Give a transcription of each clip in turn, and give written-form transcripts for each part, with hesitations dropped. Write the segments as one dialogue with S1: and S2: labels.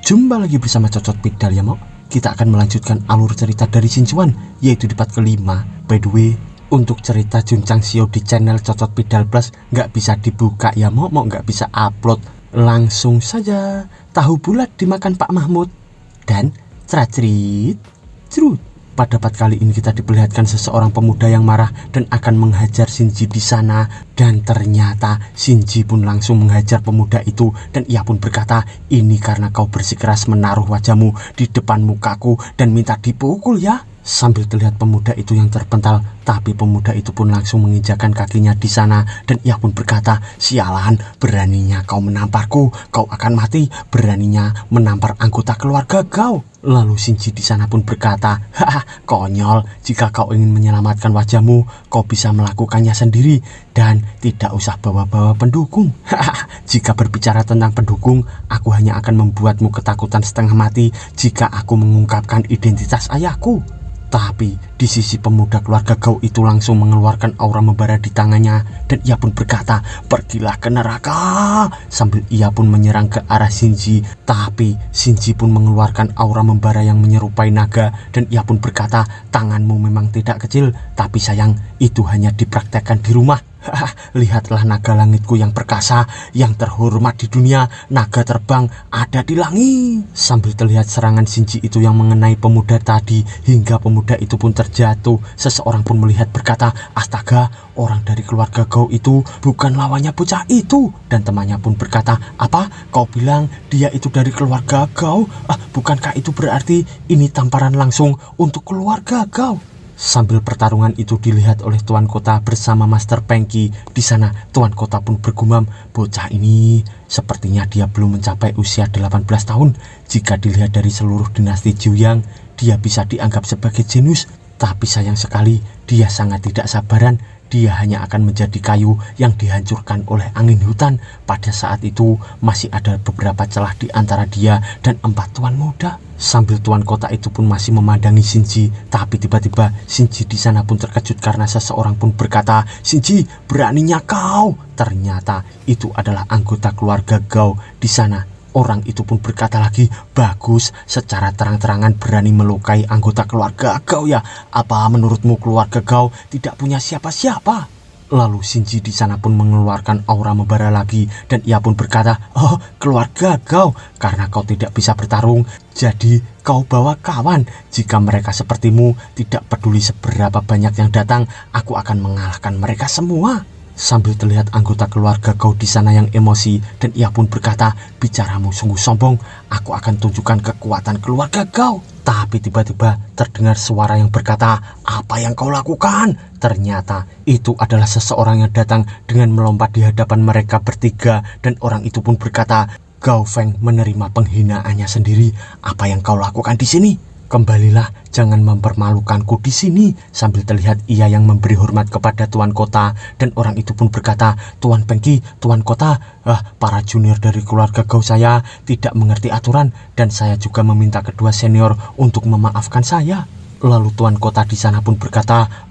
S1: Jumpa lagi bersama Cocot Pidal ya Mo. Kita akan melanjutkan alur cerita dari Shinjuan, yaitu di part kelima. By the way, untuk cerita Juncang Shio di channel Cocot Pidal Plus nggak bisa dibuka ya Mo, nggak bisa upload. Langsung saja, tahu bulat dimakan Pak Mahmud. Dan cerit cerut. Pada part kali ini kita diperlihatkan seseorang pemuda yang marah dan akan menghajar Shinji di sana. Dan ternyata Shinji pun langsung menghajar pemuda itu. Dan ia pun berkata, ini karena kau bersikeras menaruh wajahmu di depan mukaku dan minta dipukul ya. Sambil terlihat pemuda itu yang terpental, tapi pemuda itu pun langsung menginjakan kakinya di sana. Dan ia pun berkata, sialan, beraninya kau menamparku, kau akan mati. Beraninya menampar anggota keluarga kau. Lalu Shinji di sana pun berkata, haha, konyol, jika kau ingin menyelamatkan wajahmu, kau bisa melakukannya sendiri dan tidak usah bawa-bawa pendukung. Haha, jika berbicara tentang pendukung, aku hanya akan membuatmu ketakutan setengah mati jika aku mengungkapkan identitas ayahku. Tapi di sisi pemuda keluarga Gao itu langsung mengeluarkan aura membara di tangannya. Dan ia pun berkata, pergilah ke neraka. Sambil ia pun menyerang ke arah Shinji. Tapi Shinji pun mengeluarkan aura membara yang menyerupai naga. Dan ia pun berkata, tanganmu memang tidak kecil, tapi sayang itu hanya dipraktekkan di rumah. Lihatlah naga langitku yang perkasa, yang terhormat di dunia. Naga terbang ada di langit. Sambil terlihat serangan Shinji itu yang mengenai pemuda tadi, hingga pemuda itu pun terjatuh. Seseorang pun melihat berkata, astaga, orang dari keluarga Gao itu bukan lawannya bocah itu. Dan temannya pun berkata, apa? Kau bilang dia itu dari keluarga Gao? Bukankah itu berarti ini tamparan langsung untuk keluarga Gao? Sambil pertarungan itu dilihat oleh Tuan Kota bersama Master Pengki. Di sana Tuan Kota pun bergumam, bocah ini sepertinya dia belum mencapai usia 18 tahun. Jika dilihat dari seluruh dinasti Jiuyang, dia bisa dianggap sebagai jenius. Tapi sayang sekali, dia sangat tidak sabaran. Dia hanya akan menjadi kayu yang dihancurkan oleh angin hutan. Pada saat itu masih ada beberapa celah di antara dia dan 4 tuan muda. Sambil Tuan Kota itu pun masih memandangi Shinji, tapi tiba-tiba Shinji di sana pun terkejut karena seseorang pun berkata, Shinji, beraninya kau. Ternyata itu adalah anggota keluarga Gao di sana. Orang itu pun berkata lagi, bagus, secara terang-terangan berani melukai anggota keluarga Gao ya. Apa menurutmu keluarga Gao tidak punya siapa-siapa? Lalu Shinji di sana pun mengeluarkan aura membara lagi. Dan ia pun berkata, oh keluarga Gao, karena kau tidak bisa bertarung, jadi kau bawa kawan. Jika mereka sepertimu, tidak peduli seberapa banyak yang datang, aku akan mengalahkan mereka semua. Sambil terlihat anggota keluarga Gao di sana yang emosi. Dan ia pun berkata, bicaramu sungguh sombong, aku akan tunjukkan kekuatan keluarga Gao. Tapi tiba-tiba terdengar suara yang berkata, apa yang kau lakukan? Ternyata itu adalah seseorang yang datang dengan melompat di hadapan mereka bertiga. Dan orang itu pun berkata, Gao Feng menerima penghinaannya sendiri. Apa yang kau lakukan di sini? Kembalilah, jangan mempermalukanku di sini. Sambil terlihat ia yang memberi hormat kepada Tuan Kota. Dan orang itu pun berkata, Tuan Pengki, Tuan Kota, para junior dari keluarga Gao saya tidak mengerti aturan. Dan saya juga meminta kedua senior untuk memaafkan saya. Lalu Tuan Kota di sana pun berkata,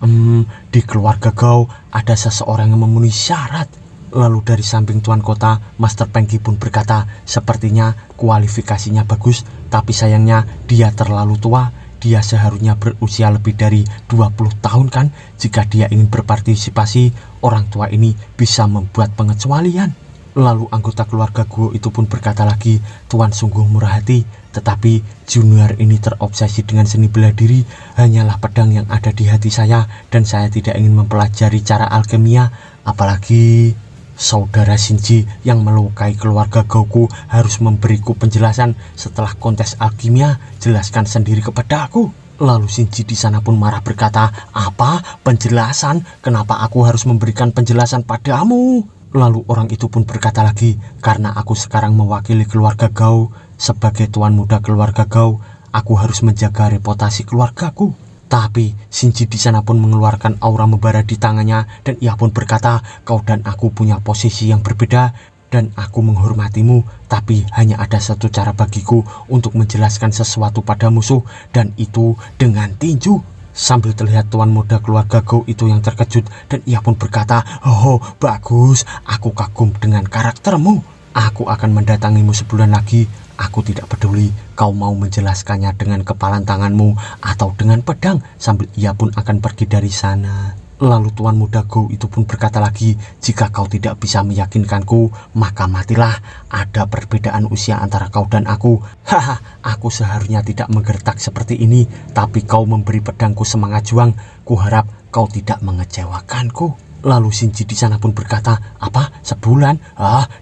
S1: di keluarga Gao ada seseorang yang memenuhi syarat. Lalu dari samping Tuan Kota, Master Pengki pun berkata, sepertinya kualifikasinya bagus, tapi sayangnya dia terlalu tua. Dia seharusnya berusia lebih dari 20 tahun kan. Jika dia ingin berpartisipasi, orang tua ini bisa membuat pengecualian. Lalu anggota keluarga Guo itu pun berkata lagi, Tuan sungguh murah hati, tetapi junior ini terobsesi dengan seni bela diri. Hanyalah pedang yang ada di hati saya, dan saya tidak ingin mempelajari cara alkemia. Apalagi saudara Shinji yang melukai keluarga Gaoku harus memberiku penjelasan setelah kontes alkimia. Jelaskan sendiri kepada aku. Lalu Shinji di sana pun marah berkata, apa penjelasan? Kenapa aku harus memberikan penjelasan padamu? Lalu orang itu pun berkata lagi, karena aku sekarang mewakili keluarga Gao. Sebagai tuan muda keluarga Gao, aku harus menjaga reputasi keluargaku. Tapi Shinji di sana pun mengeluarkan aura membara di tangannya. Dan ia pun berkata, kau dan aku punya posisi yang berbeda, dan aku menghormatimu. Tapi hanya ada satu cara bagiku untuk menjelaskan sesuatu pada musuh, dan itu dengan tinju. Sambil terlihat tuan muda keluarga Gao itu yang terkejut. Dan ia pun berkata, oh bagus, aku kagum dengan karaktermu. Aku akan mendatangimu sebulan lagi. Aku tidak peduli kau mau menjelaskannya dengan kepalan tanganmu atau dengan pedang, sambil ia pun akan pergi dari sana. Lalu Tuan Muda Go itu pun berkata lagi, jika kau tidak bisa meyakinkanku, maka matilah. Ada perbedaan usia antara kau dan aku. Haha, aku seharusnya tidak menggertak seperti ini, tapi kau memberi pedangku semangat juang. Kuharap kau tidak mengecewakanku. Lalu Shinji di sana pun berkata, apa? Sebulan?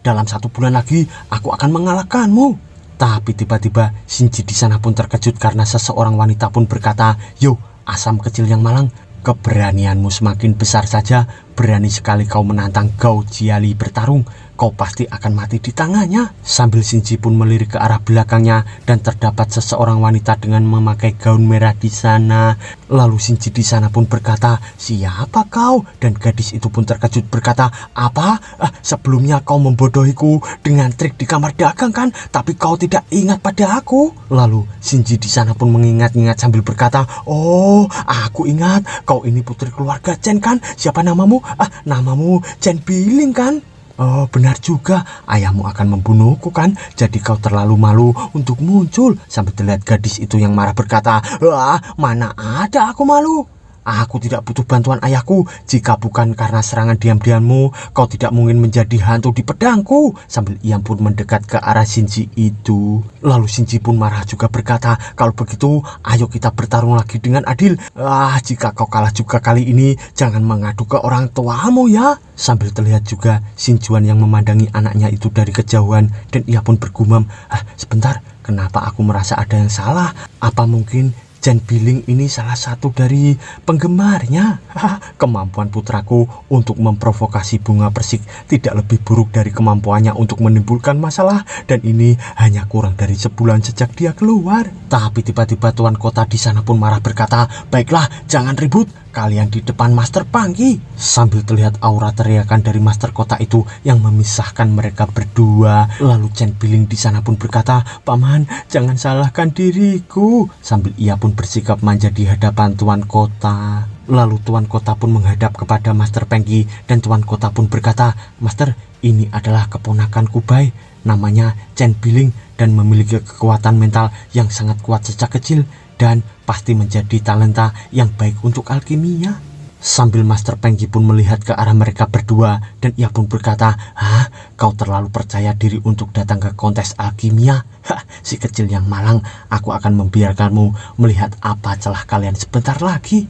S1: Dalam 1 bulan lagi aku akan mengalahkanmu. Tapi tiba-tiba Shinji di sana pun terkejut karena seseorang wanita pun berkata, yo, asam kecil yang malang, keberanianmu semakin besar saja. Berani sekali kau menantang Gao Jiali bertarung. Kau pasti akan mati di tangannya. Sambil Shinji pun melirik ke arah belakangnya dan terdapat seseorang wanita dengan memakai gaun merah di sana. Lalu Shinji di sana pun berkata, siapa kau? Dan gadis itu pun terkejut berkata, apa? Sebelumnya kau membodohiku dengan trik di kamar dagang kan? Tapi kau tidak ingat pada aku. Lalu Shinji di sana pun mengingat-ingat sambil berkata, oh, aku ingat. Kau ini putri keluarga Chen kan? Siapa namamu? Namamu Chen Biling kan? Oh, benar juga, ayahmu akan membunuhku kan? Jadi kau terlalu malu untuk muncul. Sambil terlihat gadis itu yang marah berkata, mana ada aku malu. Aku tidak butuh bantuan ayahku. Jika bukan karena serangan diam-diammu, kau tidak mungkin menjadi hantu di pedangku. Sambil ia pun mendekat ke arah Shinji itu. Lalu Shinji pun marah juga berkata, kalau begitu ayo kita bertarung lagi dengan adil. Jika kau kalah juga kali ini, jangan mengadu ke orang tuamu ya. Sambil terlihat juga Shinjuan yang memandangi anaknya itu dari kejauhan, dan ia pun bergumam, sebentar, kenapa aku merasa ada yang salah? Apa mungkin Chen Biling ini salah satu dari penggemarnya? Kemampuan putraku untuk memprovokasi bunga persik tidak lebih buruk dari kemampuannya untuk menimbulkan masalah, dan ini hanya kurang dari sebulan sejak dia keluar. Tapi tiba-tiba tuan kota di sana pun marah berkata, baiklah, jangan ribut, kalian di depan Master Pangki. Sambil terlihat aura teriakan dari Master Kota itu yang memisahkan mereka berdua. Lalu Chen Biling di sana pun berkata, paman, jangan salahkan diriku. Sambil ia pun bersikap manja di hadapan tuan kota. Lalu tuan kota pun menghadap kepada Master Pangki, dan tuan kota pun berkata, Master, ini adalah keponakan Kubai, namanya Chen Biling, dan memiliki kekuatan mental yang sangat kuat sejak kecil, dan pasti menjadi talenta yang baik untuk alkimia. Sambil Master Pangki pun melihat ke arah mereka berdua, dan ia pun berkata, kau terlalu percaya diri untuk datang ke kontes alkimia. Si kecil yang malang, aku akan membiarkanmu melihat apa celah kalian sebentar lagi.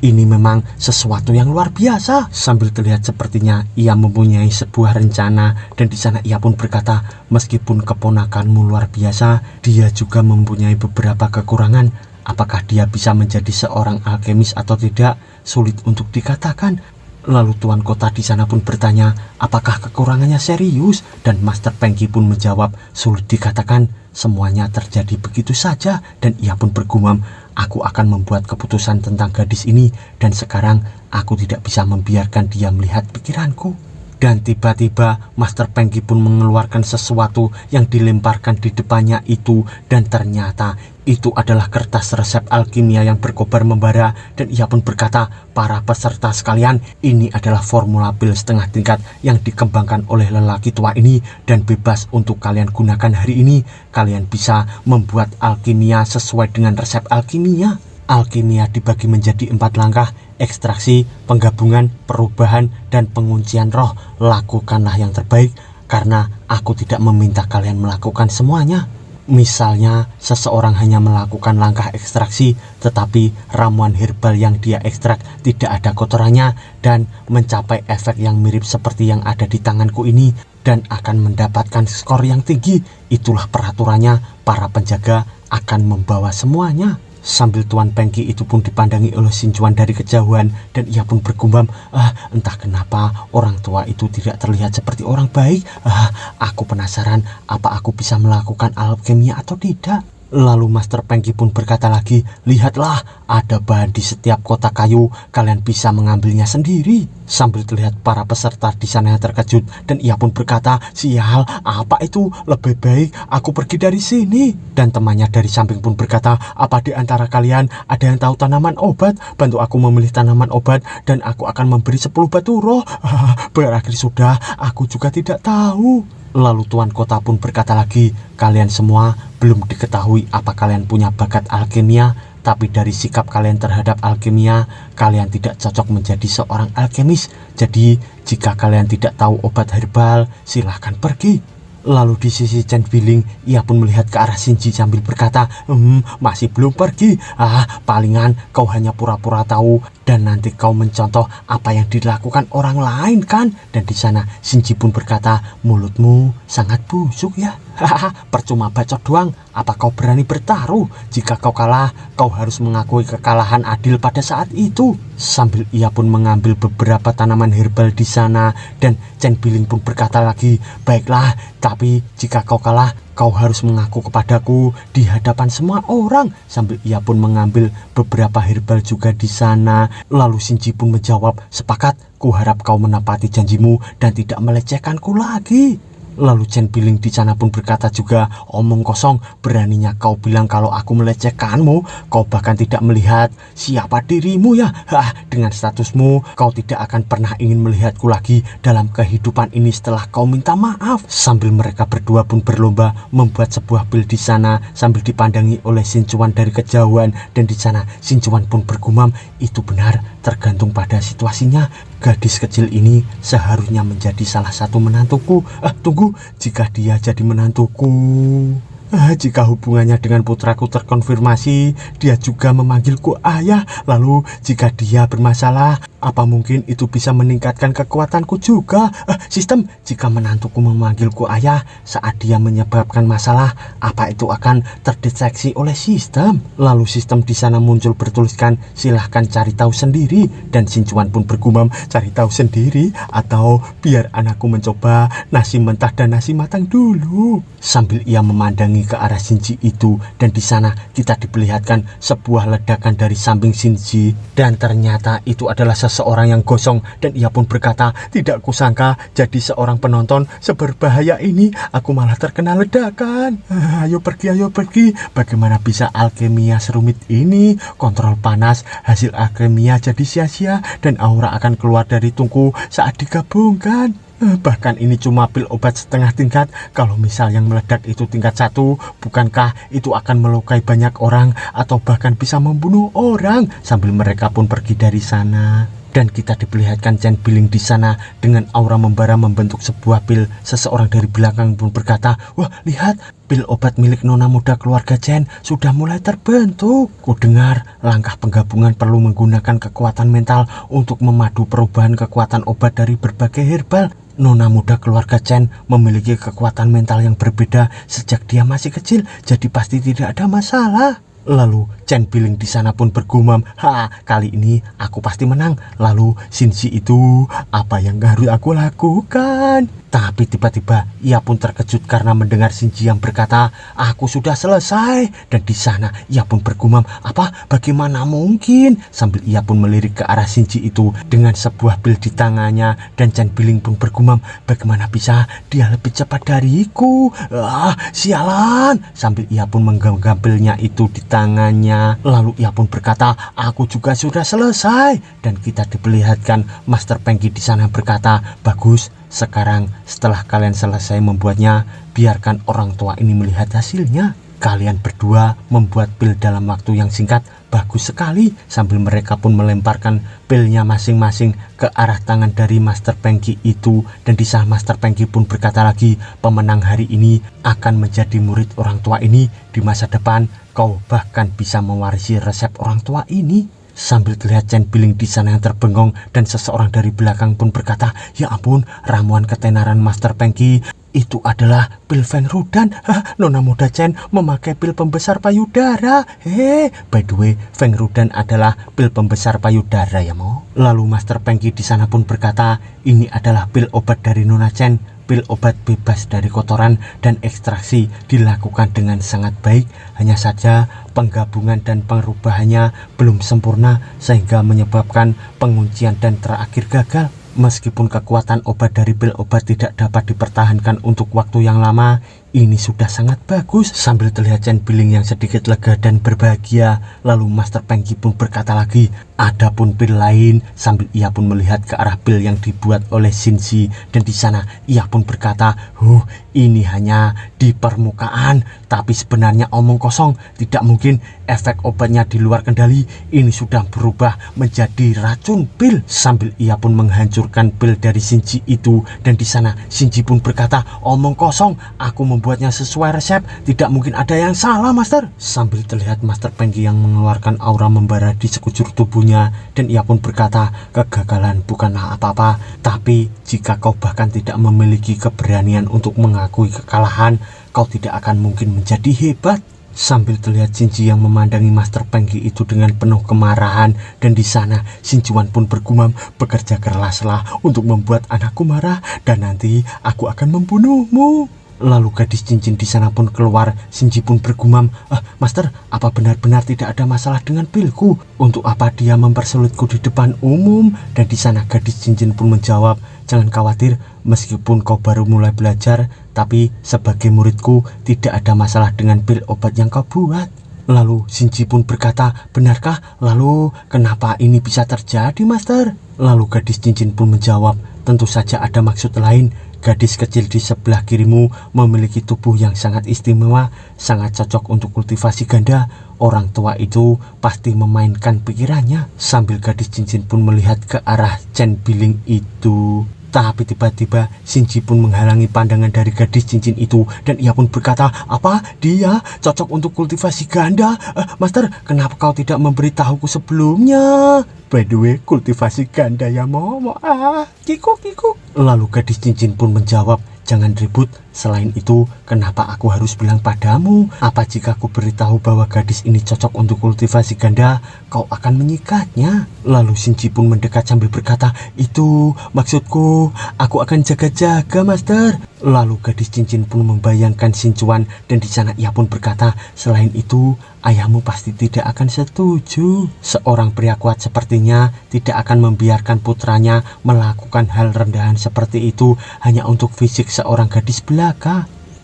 S1: Ini memang sesuatu yang luar biasa. Sambil terlihat sepertinya ia mempunyai sebuah rencana, dan di sana ia pun berkata, meskipun keponakanmu luar biasa, dia juga mempunyai beberapa kekurangan. Apakah dia bisa menjadi seorang alkemis atau tidak, sulit untuk dikatakan. Lalu tuan kota di sana pun bertanya, apakah kekurangannya serius? Dan Master Pangki pun menjawab, sulit dikatakan, semuanya terjadi begitu saja. Dan ia pun bergumam, aku akan membuat keputusan tentang gadis ini, dan sekarang aku tidak bisa membiarkan dia melihat pikiranku. Dan tiba-tiba Master Pangki pun mengeluarkan sesuatu yang dilemparkan di depannya itu, dan ternyata itu adalah kertas resep alkimia yang berkobar membara. Dan ia pun berkata, para peserta sekalian, ini adalah formula pil setengah tingkat yang dikembangkan oleh lelaki tua ini, dan bebas untuk kalian gunakan hari ini. Kalian bisa membuat alkimia sesuai dengan resep alkimia. Alkimia dibagi menjadi 4 langkah: ekstraksi, penggabungan, perubahan, dan penguncian roh. Lakukanlah yang terbaik, karena aku tidak meminta kalian melakukan semuanya. Misalnya, seseorang hanya melakukan langkah ekstraksi, tetapi ramuan herbal yang dia ekstrak tidak ada kotorannya dan mencapai efek yang mirip seperti yang ada di tanganku ini, dan akan mendapatkan skor yang tinggi. Itulah peraturannya, para penjaga akan membawa semuanya. Sambil tuan Pangki itu pun dipandangi oleh Shinjuan dari kejauhan, dan ia pun bergumam, entah kenapa orang tua itu tidak terlihat seperti orang baik. Aku penasaran apa aku bisa melakukan alkimia atau tidak. Lalu Master Pangki pun berkata lagi, lihatlah, ada bahan di setiap kotak kayu, kalian bisa mengambilnya sendiri. Sambil terlihat para peserta di sana yang terkejut, dan ia pun berkata, sial, apa itu? Lebih baik aku pergi dari sini. Dan temannya dari samping pun berkata, apa di antara kalian ada yang tahu tanaman obat? Bantu aku memilih tanaman obat, dan aku akan memberi 10 batu roh. Berakhir sudah, aku juga tidak tahu. Lalu tuan kota pun berkata lagi, kalian semua belum diketahui apa kalian punya bakat alkimia, tapi dari sikap kalian terhadap alkimia, kalian tidak cocok menjadi seorang alkemis. Jadi jika kalian tidak tahu obat herbal, silahkan pergi. Lalu di sisi Chen Biling, ia pun melihat ke arah Shinji sambil berkata, masih belum pergi. Palingan kau hanya pura-pura tahu dan nanti kau mencontoh apa yang dilakukan orang lain kan? Dan di sana Shinji pun berkata, mulutmu sangat busuk ya. Percuma bacot doang. Apa kau berani bertaruh? Jika kau kalah, kau harus mengakui kekalahan adil pada saat itu. Sambil ia pun mengambil beberapa tanaman herbal di sana, dan Chen Biling pun berkata lagi, baiklah, tapi jika kau kalah, kau harus mengaku kepadaku di hadapan semua orang. Sambil ia pun mengambil beberapa herbal juga di sana. Lalu Shinji pun menjawab, sepakat, ku harap kau menepati janjimu dan tidak melecehkanku lagi. Lalu Chen Biling di sana pun berkata juga, omong kosong, beraninya kau bilang kalau aku melecehkanmu, kau bahkan tidak melihat siapa dirimu ya. Dengan statusmu, kau tidak akan pernah ingin melihatku lagi dalam kehidupan ini setelah kau minta maaf. Sambil mereka berdua pun berlomba membuat sebuah pil di sana sambil dipandangi oleh Shinchuan dari kejauhan, dan di sana Shinchuan pun bergumam, itu benar, tergantung pada situasinya. Gadis kecil ini seharusnya menjadi salah satu menantuku. Tunggu, jika dia jadi menantuku, jika hubungannya dengan putraku terkonfirmasi, dia juga memanggilku ayah. Lalu jika dia bermasalah, apa mungkin itu bisa meningkatkan kekuatanku juga? Sistem, jika menantuku memanggilku ayah saat dia menyebabkan masalah, apa itu akan terdeteksi oleh sistem? Lalu sistem di sana muncul bertuliskan, silahkan cari tahu sendiri. Dan Shinchuan pun bergumam, cari tahu sendiri atau biar anakku mencoba nasi mentah dan nasi matang dulu. Sambil ia memandangi ke arah Shinji itu, dan di sana kita diperlihatkan sebuah ledakan dari samping Shinji, dan ternyata itu adalah seseorang yang gosong. Dan ia pun berkata, tidak kusangka jadi seorang penonton seberbahaya ini, aku malah terkena ledakan. Ayo pergi, bagaimana bisa alkimia serumit ini? Kontrol panas, hasil alkimia jadi sia-sia, dan aura akan keluar dari tungku saat digabungkan. Bahkan ini cuma pil obat setengah tingkat. Kalau misal yang meledak itu tingkat 1, bukankah itu akan melukai banyak orang atau bahkan bisa membunuh orang? Sambil mereka pun pergi dari sana, dan kita diperlihatkan Chen Biling di sana dengan aura membara membentuk sebuah pil. Seseorang dari belakang pun berkata, wah lihat, pil obat milik nona muda keluarga Chen sudah mulai terbentuk. Ku dengar langkah penggabungan perlu menggunakan kekuatan mental untuk memadu perubahan kekuatan obat dari berbagai herbal. Nona muda keluarga Chen memiliki kekuatan mental yang berbeda sejak dia masih kecil, jadi pasti tidak ada masalah. Lalu Chen Biling di sana pun bergumam, kali ini aku pasti menang. Lalu Shinji itu, apa yang harus aku lakukan? Tapi tiba-tiba ia pun terkejut karena mendengar Shinji yang berkata, aku sudah selesai. Dan di sana ia pun bergumam, apa? Bagaimana mungkin? Sambil ia pun melirik ke arah Shinji itu dengan sebuah pil di tangannya. Dan Chen Biling pun bergumam, bagaimana bisa dia lebih cepat dariku? Sialan. Sambil ia pun menggenggam pilnya itu di tangannya. Lalu ia pun berkata, aku juga sudah selesai. Dan kita diperlihatkan Master Pengki di sana berkata, bagus. Sekarang setelah kalian selesai membuatnya, biarkan orang tua ini melihat hasilnya. Kalian berdua membuat pil dalam waktu yang singkat, bagus sekali. Sambil mereka pun melemparkan pilnya masing-masing ke arah tangan dari Master Pengki itu. Dan di sana Master Pengki pun berkata lagi, pemenang hari ini akan menjadi murid orang tua ini. Di masa depan kau bahkan bisa mewarisi resep orang tua ini. Sambil terlihat Chen Biling di sana yang terbengong, dan seseorang dari belakang pun berkata, ya ampun, ramuan ketenaran Master Pengki itu adalah pil Feng Rudan. Nona muda Chen memakai pil pembesar payudara. By the way, Feng Rudan adalah pil pembesar payudara ya mo. Lalu Master Pengki di sana pun berkata, ini adalah pil obat dari Nona Chen. Pil obat bebas dari kotoran dan ekstraksi dilakukan dengan sangat baik. Hanya saja penggabungan dan perubahannya belum sempurna sehingga menyebabkan penguncian dan terakhir gagal. Meskipun kekuatan obat dari pil obat tidak dapat dipertahankan untuk waktu yang lama, Ini sudah sangat bagus. Sambil terlihat Chen Biling yang sedikit lega dan berbahagia, lalu Master Pengki pun berkata lagi, adapun pil lain. Sambil ia pun melihat ke arah pil yang dibuat oleh Shinji, dan di sana ia pun berkata, ini hanya di permukaan, tapi sebenarnya omong kosong. Tidak mungkin, efek obatnya di luar kendali. Ini sudah berubah menjadi racun pil. Sambil ia pun menghancurkan pil dari Shinji itu, dan di sana Shinji pun berkata, omong kosong, aku membuatnya sesuai resep, tidak mungkin ada yang salah, Master. Sambil terlihat Master Pengki yang mengeluarkan aura membara di sekujur tubuhnya, dan ia pun berkata, kegagalan bukanlah apa-apa, tapi jika kau bahkan tidak memiliki keberanian untuk mengakui kekalahan, kau tidak akan mungkin menjadi hebat. Sambil terlihat Shinji yang memandangi Master Pengki itu dengan penuh kemarahan, dan di sana Shinjuan pun bergumam, bekerja keraslah untuk membuat anakku marah, dan nanti aku akan membunuhmu. Lalu gadis cincin di sana pun keluar. Shinji pun bergumam, Master, apa benar-benar tidak ada masalah dengan pilku? Untuk apa dia mempersulitku di depan umum? Dan di sana gadis cincin pun menjawab, jangan khawatir, meskipun kau baru mulai belajar, tapi sebagai muridku tidak ada masalah dengan pil obat yang kau buat. Lalu Shinji pun berkata, benarkah? Lalu kenapa ini bisa terjadi, Master? Lalu gadis cincin pun menjawab, tentu saja ada maksud lain. Gadis kecil di sebelah kirimu memiliki tubuh yang sangat istimewa, sangat cocok untuk kultivasi ganda. Orang tua itu pasti memainkan pikirannya. Sambil gadis cincin pun melihat ke arah Chen Biling itu. Tapi tiba-tiba Shinji pun menghalangi pandangan dari gadis cincin itu, dan ia pun berkata, apa? Dia cocok untuk kultivasi ganda? Master, kenapa kau tidak memberitahuku sebelumnya? By the way, kultivasi ganda ya Momo. Kikuk. Lalu gadis cincin pun menjawab, jangan ribut. Selain itu, kenapa aku harus bilang padamu? Apa jika aku beritahu bahwa gadis ini cocok untuk kultivasi ganda, kau akan menyikatnya? Lalu Shinji pun mendekat sambil berkata, itu maksudku, aku akan jaga-jaga, Master. Lalu gadis cincin pun membayangkan Shinjuan, dan di sana ia pun berkata, selain itu, ayahmu pasti tidak akan setuju. Seorang pria kuat sepertinya tidak akan membiarkan putranya melakukan hal rendahan seperti itu hanya untuk fisik seorang gadis belaka.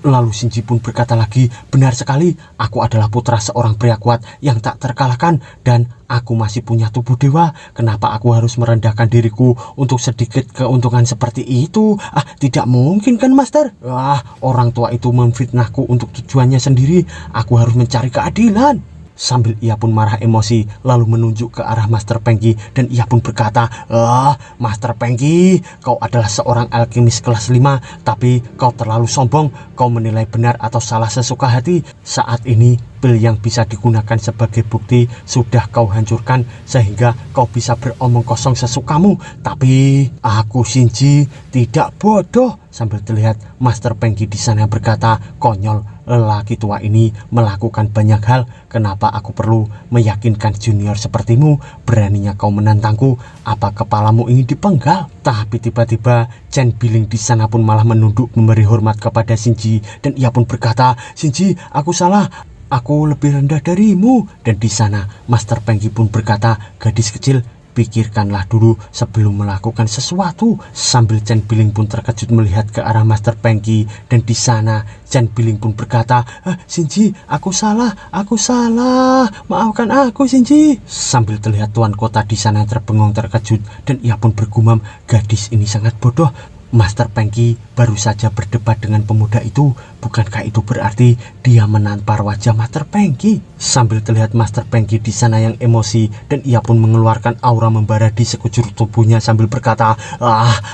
S1: Lalu Shinji pun berkata lagi, benar sekali, aku adalah putra seorang pria kuat yang tak terkalahkan, dan aku masih punya tubuh dewa. Kenapa aku harus merendahkan diriku untuk sedikit keuntungan seperti itu? Tidak mungkin kan, Master? Orang tua itu memfitnahku untuk tujuannya sendiri. Aku harus mencari keadilan. Sambil ia pun marah emosi, lalu menunjuk ke arah Master Pengki, dan ia pun berkata, Master Pengki, kau adalah seorang alkemis kelas 5, tapi kau terlalu sombong. Kau menilai benar atau salah sesuka hati. Saat ini pil yang bisa digunakan sebagai bukti sudah kau hancurkan, sehingga kau bisa beromong kosong sesukamu. Tapi aku Shinji tidak bodoh. Sambil terlihat Master Pengki di sana berkata, konyol, lelaki tua ini melakukan banyak hal. Kenapa aku perlu meyakinkan junior sepertimu? Beraninya kau menantangku? Apa kepalamu ini dipenggal? Tapi tiba-tiba Chen Biling di sana pun malah menunduk memberi hormat kepada Shinji, dan ia pun berkata, Shinji, aku salah. Aku lebih rendah darimu. Dan di sana Master Pengki pun berkata, gadis kecil, pikirkanlah dulu sebelum melakukan sesuatu. Sambil Chen Biling pun terkejut melihat ke arah Master Pengki, dan di sana Chen Biling pun berkata, Shinji, aku salah, maafkan aku Shinji. Sambil terlihat tuan kota di sana terbengong terkejut, dan ia pun bergumam, gadis ini sangat bodoh. Master Pengki baru saja berdebat dengan pemuda itu. Bukankah itu berarti dia menampar wajah Master Pengki? Sambil terlihat Master Pengki di sana yang emosi, dan ia pun mengeluarkan aura membara di sekujur tubuhnya sambil berkata,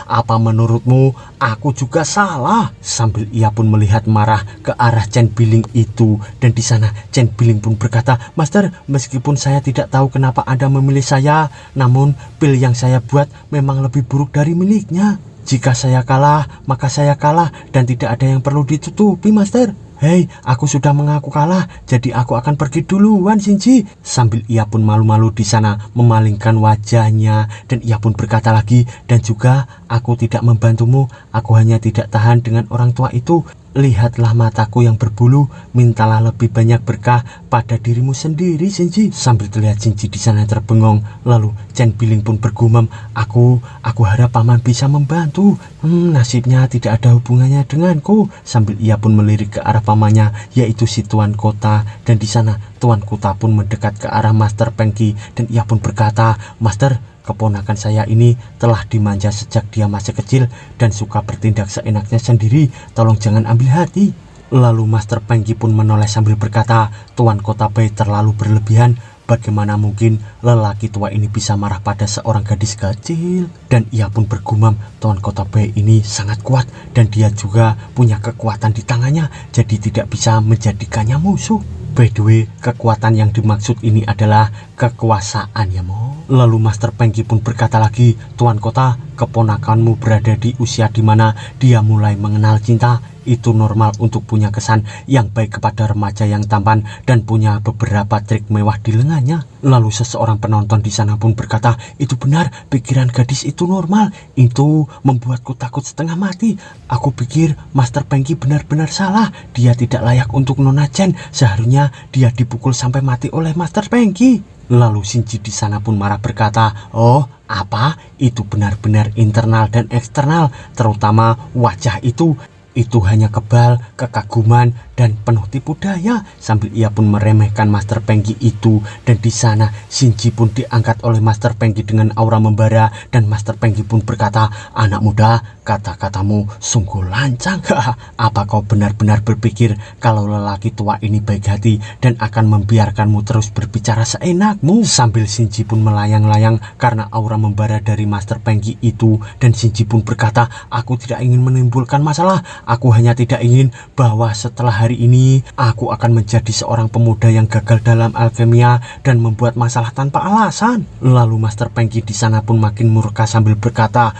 S1: apa menurutmu? Aku juga salah. Sambil ia pun melihat marah ke arah Chen Biling itu, dan di sana Chen Biling pun berkata, Master, meskipun saya tidak tahu kenapa Anda memilih saya, namun pil yang saya buat memang lebih buruk dari miliknya. Jika saya kalah, maka saya kalah, dan tidak ada yang perlu ditutupi, Master. Hei, aku sudah mengaku kalah, jadi aku akan pergi duluan, Shinji. Sambil ia pun malu-malu di sana memalingkan wajahnya, dan ia pun berkata lagi, dan juga aku tidak membantumu, aku hanya tidak tahan dengan orang tua itu. Lihatlah mataku yang berbulu, mintalah lebih banyak berkah pada dirimu sendiri, Shinji. Sambil terlihat Shinji di sana terbengong, lalu Chen Biling pun bergumam, aku harap paman bisa membantu. Nasibnya tidak ada hubungannya denganku. Sambil ia pun melirik ke arah pamannya, yaitu si Tuan Kota. Dan di sana Tuan Kota pun mendekat ke arah Master Pengki dan ia pun berkata, Master, keponakan saya ini telah dimanja sejak dia masih kecil dan suka bertindak seenaknya sendiri. Tolong jangan ambil hati. Lalu Master Pengki pun menoleh sambil berkata, Tuan Kota Bei terlalu berlebihan. Bagaimana mungkin lelaki tua ini bisa marah pada seorang gadis kecil? Dan ia pun bergumam, Tuan Kota Bei ini sangat kuat dan dia juga punya kekuatan di tangannya, jadi tidak bisa menjadikannya musuh. By the way, kekuatan yang dimaksud ini adalah kekuasaan ya Mo. Lalu Master Pengki pun berkata lagi, Tuan Kota, keponakanmu berada di usia dimana dia mulai mengenal cinta. Itu normal untuk punya kesan yang baik kepada remaja yang tampan dan punya beberapa trik mewah di lengannya. Lalu seseorang penonton di sana pun berkata, itu benar, pikiran gadis itu normal. Itu membuatku takut setengah mati. Aku pikir Master Pengki benar-benar salah. Dia tidak layak untuk Nona Chen. Seharusnya dia dipukul sampai mati oleh Master Pengki. Lalu Shinji di sana pun marah berkata, oh apa? Itu benar-benar internal dan eksternal, terutama wajah itu. Itu hanya kebal, kekaguman, dan penuh tipu daya. Sambil ia pun meremehkan Master Pengki itu. Dan di sana Shinji pun diangkat oleh Master Pengki dengan aura membara. Dan Master Pengki pun berkata, anak muda, kata-katamu sungguh lancang. Apa kau benar-benar berpikir kalau lelaki tua ini baik hati dan akan membiarkanmu terus berbicara seenakmu? Sambil Shinji pun melayang-layang karena aura membara dari Master Pengki itu. Dan Shinji pun berkata, aku tidak ingin menimbulkan masalah. Aku hanya tidak ingin bahwa setelah hari ini aku akan menjadi seorang pemuda yang gagal dalam alkemia dan membuat masalah tanpa alasan. Lalu Master Pengki di sana pun makin murka sambil berkata,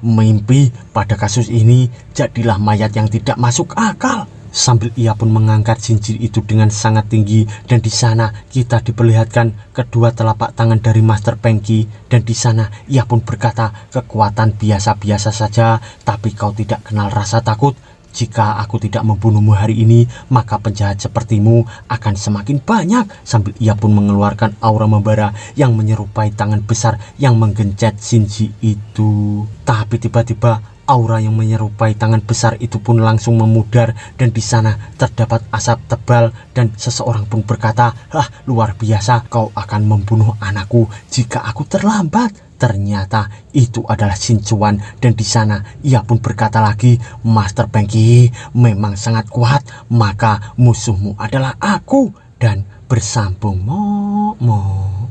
S1: mimpi. Pada kasus ini jadilah mayat yang tidak masuk akal. Sambil ia pun mengangkat cincin itu dengan sangat tinggi. Dan di sana kita diperlihatkan kedua telapak tangan dari Master Pengki. Dan di sana ia pun berkata, kekuatan biasa-biasa saja, tapi kau tidak kenal rasa takut. Jika aku tidak membunuhmu hari ini, maka penjahat sepertimu akan semakin banyak. Sambil ia pun mengeluarkan aura membara yang menyerupai tangan besar yang menggencet Shinji itu. Tapi tiba-tiba aura yang menyerupai tangan besar itu pun langsung memudar dan di sana terdapat asap tebal dan seseorang pun berkata, luar biasa, kau akan membunuh anakku jika aku terlambat. Ternyata itu adalah Shinjuan dan di sana ia pun berkata lagi, Master Pengki memang sangat kuat, maka musuhmu adalah aku. Dan bersambung mo.